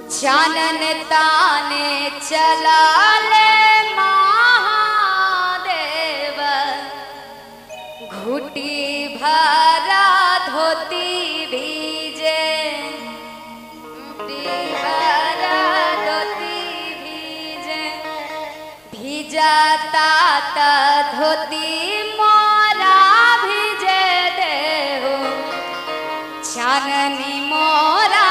चानन ताने चला ले महादेव, घुटी भरा धोती भीजे, घुटी भरा धोती भीजे, भीजाता ता धोती मोरा भीजे देहु, चाननी मोरा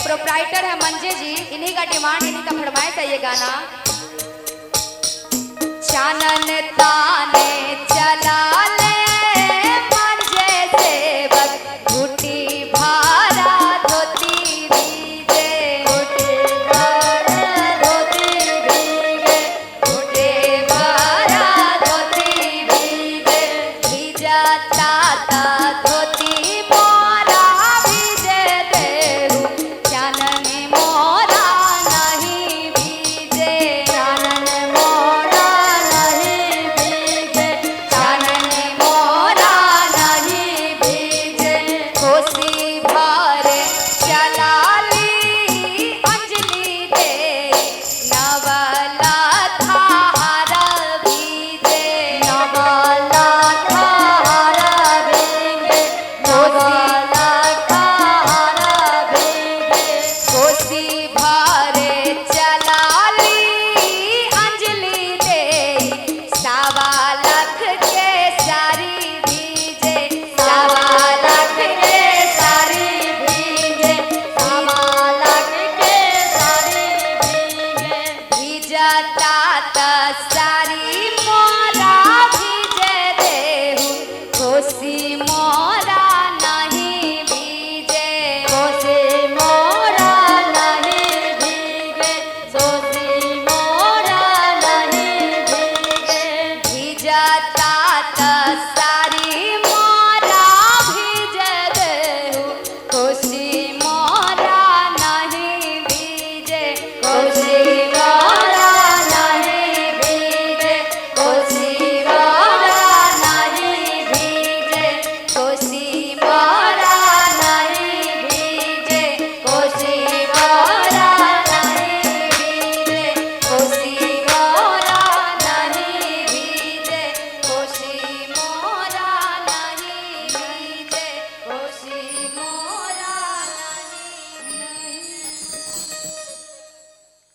प्रोप्राइटर है मंजे जी, इन्हीं का डिमांड, इन्हीं का फरमाइश है ये गाना। चानन ताने चला ले मंजे सेवक, घुटी भारा धोती भीजे, घुटी भारा धोती भीगे, घुटी भारा धोती भीगे, भीजाता ता धोती मोरा भीजे देहु, चानन मोरा नहीं भीजे, चानन मोरा नहीं भीजे, चानन मोरा नहीं भीजे, कोसी भरे चला ली अंजलि दे, नवला थार भीजे, नवला थार भीगे, नवला थार भीगे, कोसी भरे चला ली अंजलि दे, सावा लख के सारी भीजे, सावा लख के सारी भीजे, सावा लख के सारी भीगे, भीजाता ता